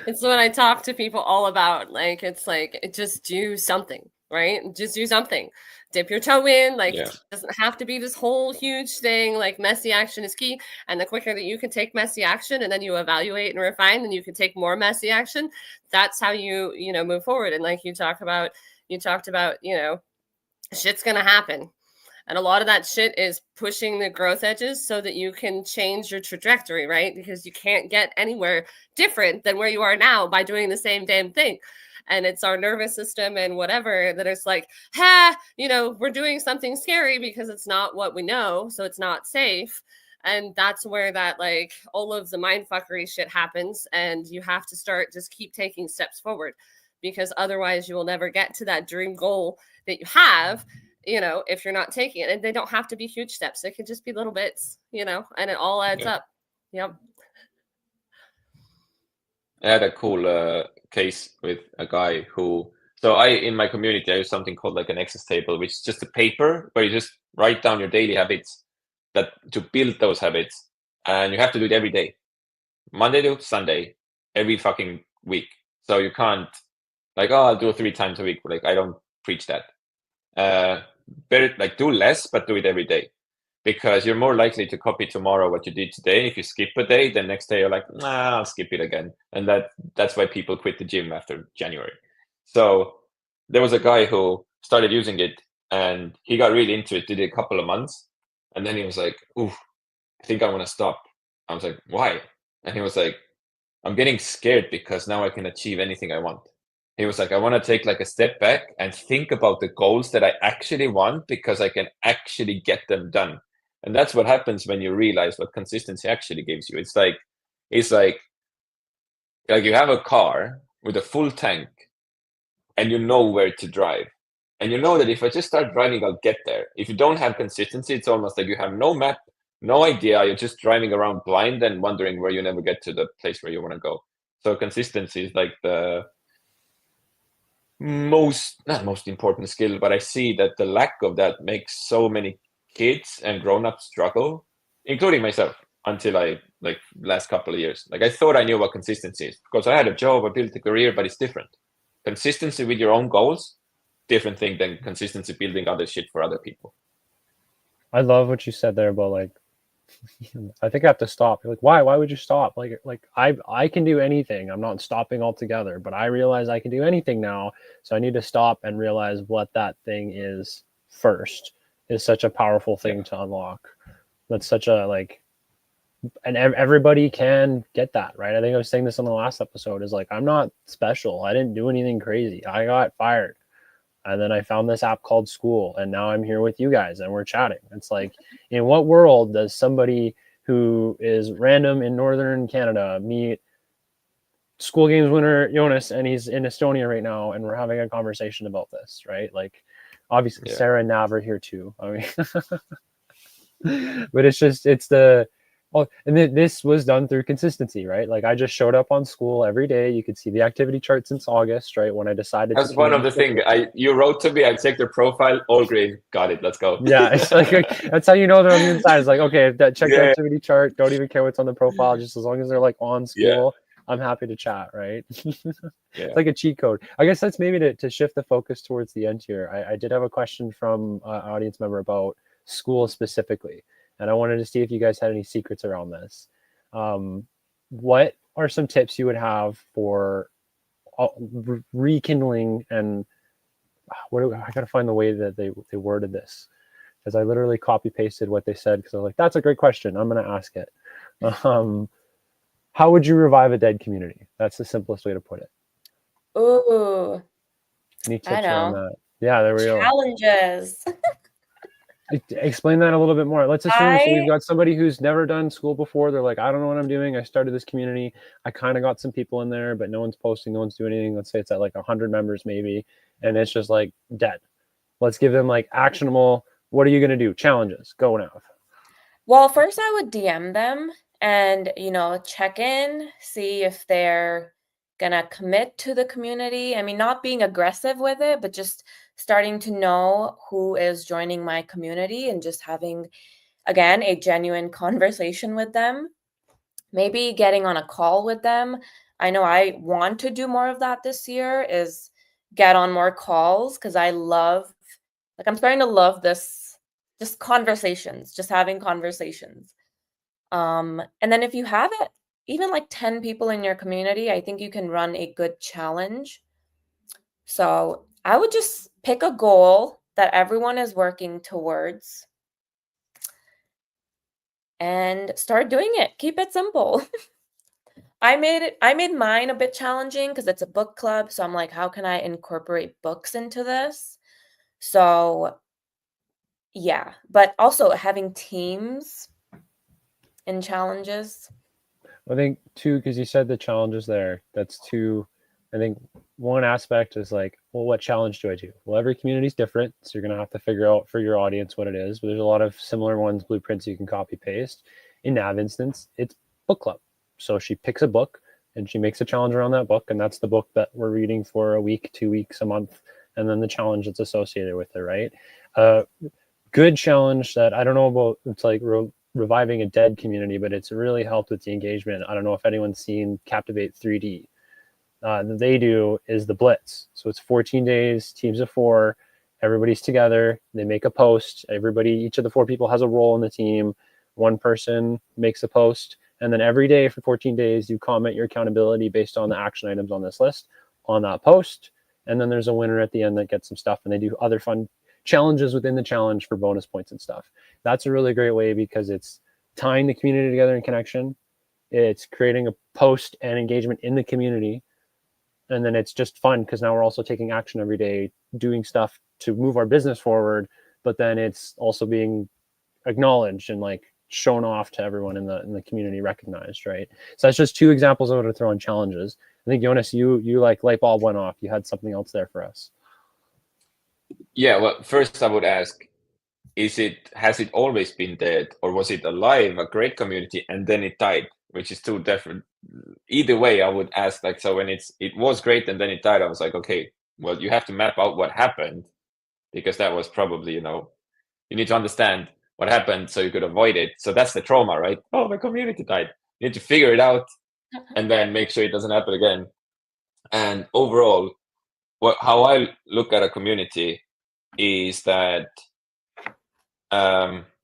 It's what I talk to people all about. Like, it's like, just do something, right? Just do something. Dip your toe in. Like, it doesn't have to be this whole huge thing. Like, messy action is key. And the quicker that you can take messy action and then you evaluate and refine, then you can take more messy action. That's how you move forward. And like you talked about, shit's going to happen. And a lot of that shit is pushing the growth edges so that you can change your trajectory, right? Because you can't get anywhere different than where you are now by doing the same damn thing. And it's our nervous system and whatever that is like, we're doing something scary because it's not what we know. So it's not safe. And that's where that, like, all of the mindfuckery shit happens. And you have to just keep taking steps forward, because otherwise you will never get to that dream goal that you have, if you're not taking it. And they don't have to be huge steps. It could just be little bits, and it all adds up. Yep. I had a cool case with a guy who, in my community, I use something called like an access table, which is just a paper where you just write down your daily habits to build those habits. And you have to do it every day, Monday to Sunday, every fucking week. So you can't like, oh, I'll do it 3 times a week. Like, I don't preach that. Better like do less, but do it every day, because you're more likely to copy tomorrow what you did today. If you skip a day, then next day you're like, nah, I'll skip it again. And that's why people quit the gym after January. So there was a guy who started using it and he got really into it, did it a couple of months. And then he was like, ooh, I think I want to stop. I was like, why? And he was like, I'm getting scared because now I can achieve anything I want. He was like, I want to take like a step back and think about the goals that I actually want, because I can actually get them done. And that's what happens when you realize what consistency actually gives you. It's like you have a car with a full tank and you know where to drive. And you know that if I just start driving, I'll get there. If you don't have consistency, it's almost like you have no map, no idea. You're just driving around blind and wondering where you never get to the place where you want to go. So consistency is like the not most important skill, but I see that the lack of that makes so many kids and grown-ups struggle, including myself, until I like last couple of years. Like I thought I knew what consistency is because I had a job, I built a career, but it's different. Consistency with your own goals different thing than consistency building other shit for other people. I love what you said there about like, I think I have to stop. You're like, why? Why would you stop? Like I can do anything. I'm not stopping altogether, but I realize I can do anything now. So I need to stop and realize what that thing is first. Is such a powerful thing to unlock. That's such a like, and everybody can get that, right? I think I was saying this on the last episode. Is like, I'm not special. I didn't do anything crazy. I got fired. And then I found this app called Skool, and now I'm here with you guys and we're chatting. It's like, in what world does somebody who is random in northern Canada meet School Games winner Joonas, and he's in Estonia right now, and we're having a conversation about this, right? Like, obviously, Sarah and Nav are here too. I mean, but it's the. Oh, and this was done through consistency, right? Like I just showed up on Skool every day. You could see the activity chart since August, right? When I decided that's one of the things you wrote to me. I checked their profile, all great, got it, let's go. Yeah, it's like that's how you know they're on the inside. It's like, okay, check the activity chart. Don't even care what's on the profile. Just as long as they're like on Skool, I'm happy to chat, right? It's like a cheat code. I guess that's maybe to shift the focus towards the end here. I did have a question from an audience member about Skool specifically. And I wanted to see if you guys had any secrets around this. What are some tips you would have for rekindling and I got to find the way that they worded this, because I literally copy pasted what they said because I was like, that's a great question. I'm going to ask it. How would you revive a dead community? That's the simplest way to put it. Ooh. Any tips around that? Yeah, there we go. Challenges. Explain that a little bit more. Let's assume so we've got somebody who's never done Skool before. They're like, I don't know what I'm doing. I started this community. I kind of got some people in there, but no one's posting, no one's doing anything. Let's say it's at like 100 members maybe, and it's just like dead. Let's give them like actionable, what are you going to do? Challenges. Go now. Well, first I would DM them and, check in, see if they're going to commit to the community. I mean, not being aggressive with it, but just starting to know who is joining my community and just having, again, a genuine conversation with them. Maybe getting on a call with them. I know I want to do more of that this year, is get on more calls, because I'm starting to love this, just conversations, just having conversations. And then if you have it, even like 10 people in your community, I think you can run a good challenge. So I would just pick a goal that everyone is working towards and start doing it. Keep it simple. I made mine a bit challenging because it's a book club. So I'm like, how can I incorporate books into this? So yeah, but also having teams in challenges. I think too, because you said the challenges there, that's two. I think one aspect is like, well, what challenge do I do? Well, every community is different, so you're going to have to figure out for your audience what it is. But there's a lot of similar ones, blueprints you can copy paste. In Nav instance, it's book club. So she picks a book and she makes a challenge around that book, and that's the book that we're reading for a week, 2 weeks, a month, and then the challenge that's associated with it, right? Good challenge that I don't know about. It's like reviving a dead community, but it's really helped with the engagement. I don't know if anyone's seen Captivate 3D. That they do is the Blitz. So it's 14 days, teams of 4, everybody's together, they make a post, each of the 4 people has a role in the team, one person makes a post, and then every day for 14 days you comment your accountability based on the action items on this list on that post, and then there's a winner at the end that gets some stuff, and they do other fun challenges within the challenge for bonus points and stuff. That's a really great way because it's tying the community together in connection, it's creating a post and engagement in the community. And then it's just fun because now we're also taking action every day, doing stuff to move our business forward. But then it's also being acknowledged and like shown off to everyone in the community, recognized, right? So that's just 2 examples I want to throw in challenges. I think Joonas, you like light bulb went off. You had something else there for us. Yeah. Well, first I would ask, has it always been dead, or was it alive, a great community, and then it died? Which is 2 different. Either way, I would ask, like, so when it was great and then it died, I was like, okay, well, you have to map out what happened, because that was probably, you need to understand what happened so you could avoid it. So that's the trauma, right? Oh, my community died. You need to figure it out and then make sure it doesn't happen again. And overall, how I look at a community is that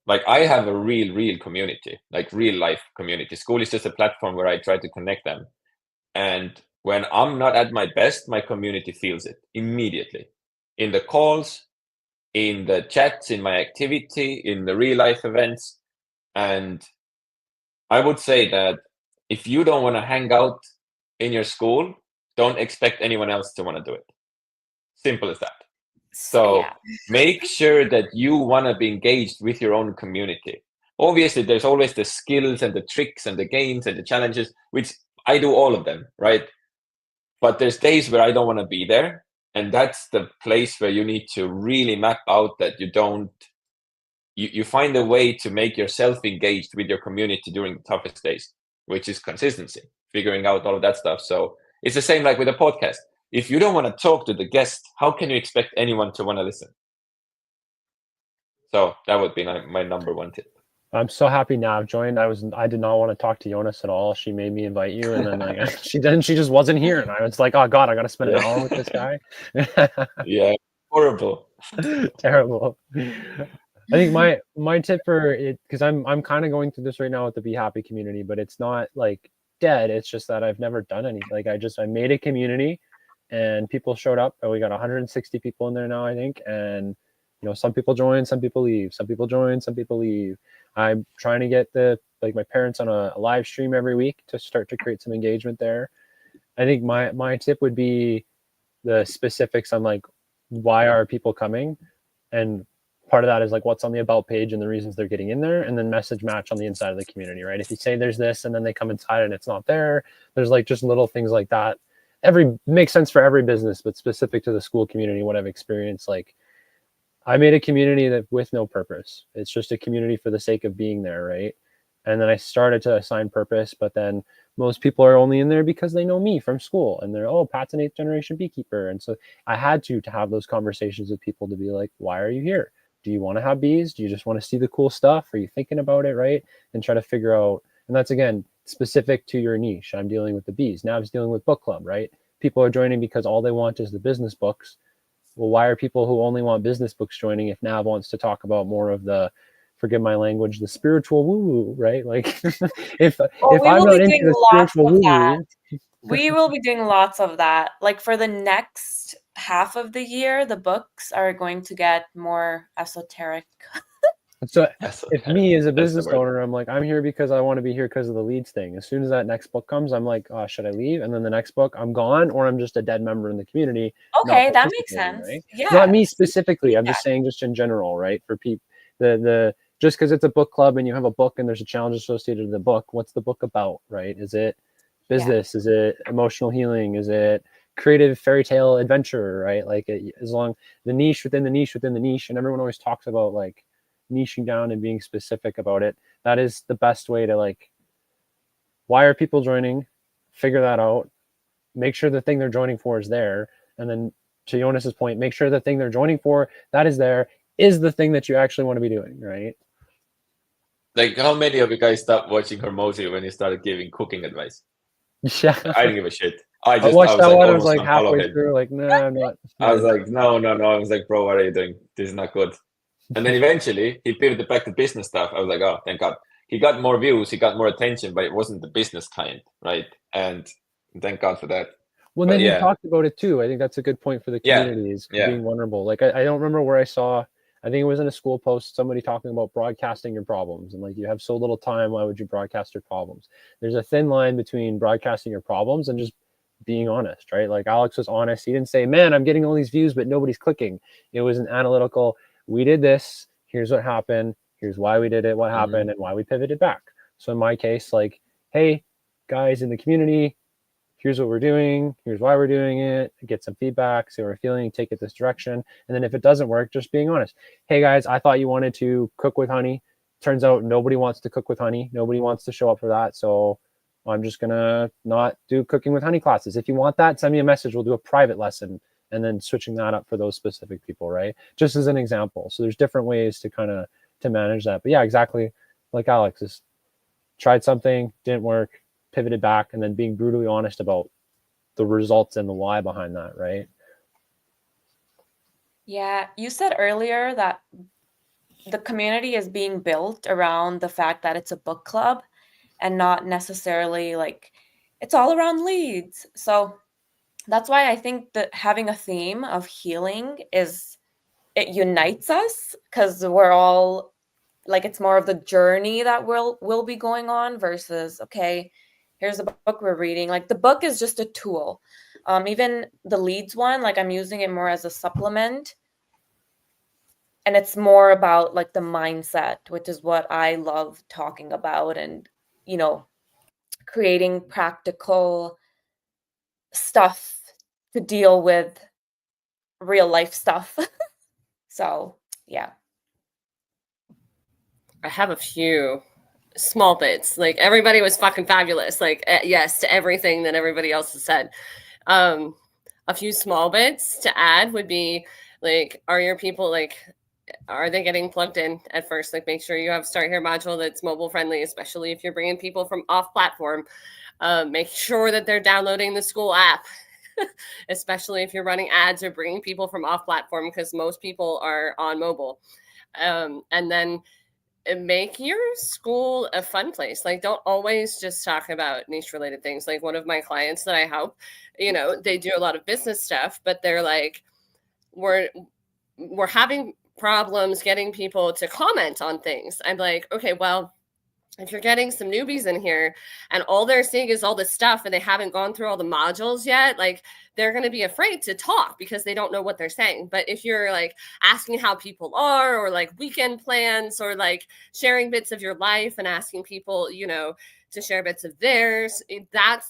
like I have a real community, like real life community. Skool is just a platform where I try to connect them. And when I'm not at my best, my community feels it immediately in the calls, in the chats, in my activity, in the real life events. And I would say that if you don't want to hang out in your school, don't expect anyone else to want to do it. Simple as that. So yeah. make sure that you want to be engaged with your own community. Obviously, there's always the skills and the tricks and the games and the challenges, which I do all of them, right? But there's days where I don't want to be there. And that's the place where you need to really map out that you find a way to make yourself engaged with your community during the toughest days, which is consistency, figuring out all of that stuff. So it's the same like with a podcast. If you don't want to talk to the guest, how can you expect anyone to want to listen? So that would be my number one tip. I'm so happy Nav joined. I did not want to talk to Joonas at all. She made me invite you, and then like she just wasn't here, and I was like, oh God, I got to spend an hour with this guy. Yeah, horrible. Terrible. I think my tip for it, because I'm kind of going through this right now with the Be Happy community, but it's not like dead. It's just that I've never done any. Like I made a community, and people showed up, and we got 160 people in there now, I think, and some people join, some people leave, some people join, some people leave. I'm trying to get my parents on a live stream every week to start to create some engagement there. I think my tip would be the specifics on like, why are people coming? And part of that is like what's on the about page and the reasons they're getting in there, and then message match on the inside of the community, right? If you say there's this and then they come inside and it's not there, there's like just little things like that. Makes sense for every business, but specific to the Skool community, what I've experienced, like I made a community that with no purpose. It's just a community for the sake of being there, right? And then I started to assign purpose, but then most people are only in there because they know me from school, and they're, oh, Pat's an 8th generation beekeeper. And so I had to have those conversations with people to be like, why are you here? Do you want to have bees? Do you just want to see the cool stuff? Are you thinking about it, right? And try to figure out, and that's again, specific to your niche. I'm dealing with the bees. Now I was dealing with book club, right? People are joining because all they want is the business books. Well, why are people who only want business books joining if Nav wants to talk about more of the, forgive my language, the spiritual woo-woo, right? Like if I'm not into the spiritual woo-woo. We will be doing lots of that. Like for the next half of the year, the books are going to get more esoteric. So if me as a business owner, I'm like, I'm here because I want to be here because of the leads thing. As soon as that next book comes, I'm like, oh, should I leave? And then the next book, I'm gone, or I'm just a dead member in the community. Okay, that makes sense. Right? Yeah. Not me specifically. I'm just saying just in general, right? For people, the just because it's a book club and you have a book and there's a challenge associated with the book, what's the book about, right? Is it business? Yeah. Is it emotional healing? Is it creative fairy tale adventure, right? Like as long the niche within the niche within the niche, and everyone always talks about like niching down and being specific about it. That is the best way to like, why are people joining? Figure that out. Make sure the thing they're joining for is there. And then to Joonas's point, make sure the thing they're joining for that is there is the thing that you actually want to be doing, right? Like how many of you guys stopped watching Hormozy when he started giving cooking advice? Yeah. I didn't give a shit. I watched that one. I was like halfway through, like, nah, I'm not. I was like, no. I was like, bro, what are you doing? This is not good. And then eventually he pivoted back to business stuff. I was like, oh, thank God. He got more views, he got more attention, but it wasn't the business kind, right? And thank God for that. Well, then he talked about it too. I think that's a good point for the community is being vulnerable. Like I don't remember where I saw, I think it was in a Skool post, somebody talking about broadcasting your problems. And like, you have so little time, why would you broadcast your problems? There's a thin line between broadcasting your problems and just being honest, right? Like Alex was honest. He didn't say, man, I'm getting all these views, but nobody's clicking. It was an analytical, we did this, here's what happened, here's why we did it, what happened, and why we pivoted back. So in my case, like, hey, guys in the community, here's what we're doing, here's why we're doing it, get some feedback, see what we're feeling, take it this direction. And then if it doesn't work, just being honest. Hey guys, I thought you wanted to cook with honey. Turns out nobody wants to cook with honey. Nobody wants to show up for that. So I'm just gonna not do cooking with honey classes. If you want that, send me a message. We'll do a private lesson. And then switching that up for those specific people, right? Just as an example. So there's different ways to kind of to manage that. But yeah, exactly like Alex is tried something, didn't work, pivoted back, and then being brutally honest about the results and the why behind that, right? Yeah, you said earlier that the community is being built around the fact that it's a book club and not necessarily like it's all around leads. So that's why I think that having a theme of healing is it unites us because we're all like it's more of the journey that we'll be going on versus okay, here's a book we're reading. Like the book is just a tool. Even the leads one, like I'm using it more as a supplement, and it's more about like the mindset, which is what I love talking about, and you know, creating practical stuff to deal with real life stuff. So yeah. I have a few small bits. Like everybody was fucking fabulous. Like yes to everything that everybody else has said. A few small bits to add would be like, are your people like, are they getting plugged in at first? Like make sure you have Start Here module that's mobile friendly, especially if you're bringing people from off platform. Make sure that they're downloading the Skool app, especially if you're running ads or bringing people from off platform, because most people are on mobile. And then make your school a fun place. Like don't always just talk about niche related things. Like one of my clients that I help, you know, they do a lot of business stuff, but they're like, we're having problems getting people to comment on things. I'm like, okay, well, if you're getting some newbies in here and all they're seeing is all this stuff and they haven't gone through all the modules yet, like they're going to be afraid to talk because they don't know what they're saying. But if you're like asking how people are, or like weekend plans, or like sharing bits of your life and asking people, you know, to share bits of theirs,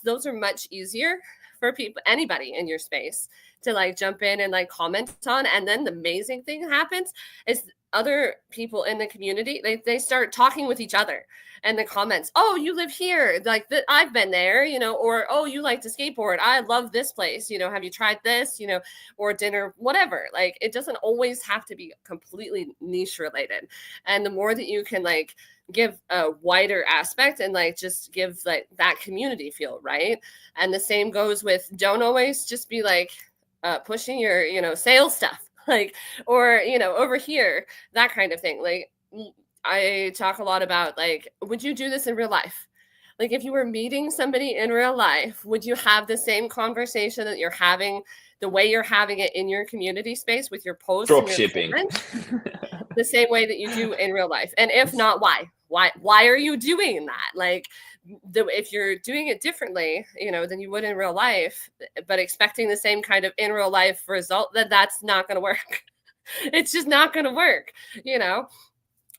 those are much easier for people, anybody in your space, to like jump in and like comment on. And then the amazing thing happens is other people in the community, they start talking with each other. And the comments, oh, you live here, like I've been there, you know, or oh, you like to skateboard, I love this place, you know, have you tried this, you know, or dinner, whatever. Like it doesn't always have to be completely niche related. And the more that you can like give a wider aspect and like just give like that community feel, right? And the same goes with, don't always just be like pushing your, you know, sales stuff, like, or, you know, over here, that kind of thing. Like I talk a lot about like, would you do this in real life? Like if you were meeting somebody in real life, would you have the same conversation that you're having, the way you're having it in your community space with your posts Drop and your shipping. comments, the same way that you do in real life? And if not, why? Why are you doing that? Like if you're doing it differently, you know, than you would in real life, but expecting the same kind of in real life result, then that's not going to work. It's just not going to work, you know?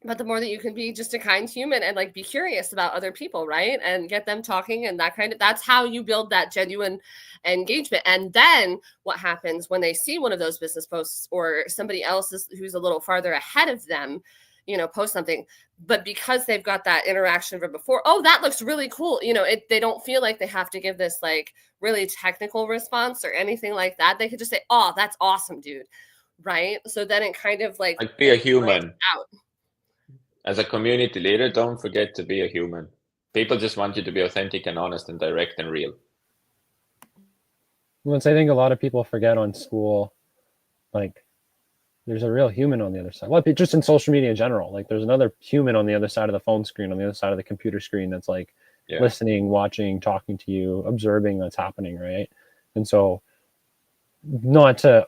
But the more that you can be just a kind human and like be curious about other people, right? And get them talking and that kind of, that's how you build that genuine engagement. And then what happens when they see one of those business posts or somebody else who's a little farther ahead of them, you know, post something, but because they've got that interaction from before, oh, that looks really cool. You know, they don't feel like they have to give this like really technical response or anything like that. They could just say, oh, that's awesome, dude. Right. So then it kind of like be a human. Out. As a community leader, don't forget to be a human. People just want you to be authentic and honest and direct and real. Once I think a lot of people forget on Skool, like there's a real human on the other side. Well, just in social media in general, like there's another human on the other side of the phone screen, on the other side of the computer screen that's like listening, watching, talking to you, observing what's happening, right? And so not to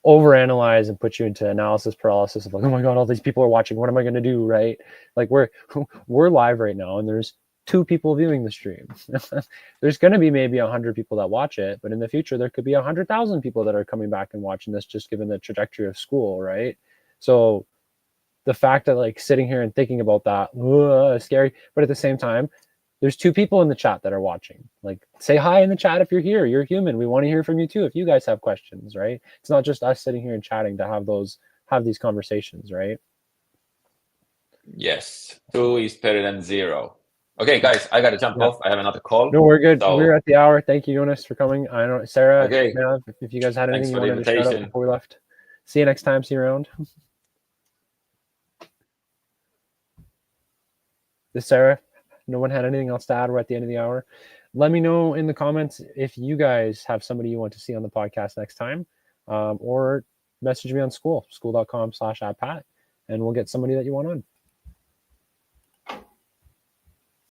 overanalyze and put you into analysis paralysis of like, oh my God, all these people are watching. What am I going to do? Right? Like we're live right now and there's 2 people viewing the stream. There's going to be maybe 100 people that watch it, but in the future, there could be 100,000 people that are coming back and watching this, just given the trajectory of Skool. Right? So the fact that like sitting here and thinking about that is scary, but at the same time, there's 2 people in the chat that are watching. Like say hi in the chat if you're here. You're human. We want to hear from you too if you guys have questions, right? It's not just us sitting here and chatting to have these conversations, right? Yes. 2 is better than 0. Okay, guys, I got to jump off. I have another call. No, we're good. So, we're at the hour. Thank you, Joonas, for coming. I don't, Sarah, okay. if you guys had anything Thanks you for the wanted to shout out invitation. before we left. See you next time. See you around. This Sarah, no one had anything else to add. We're at the end of the hour. Let me know in the comments if you guys have somebody you want to see on the podcast next time, or message me on Skool, skool.com/@pat, and we'll get somebody that you want on.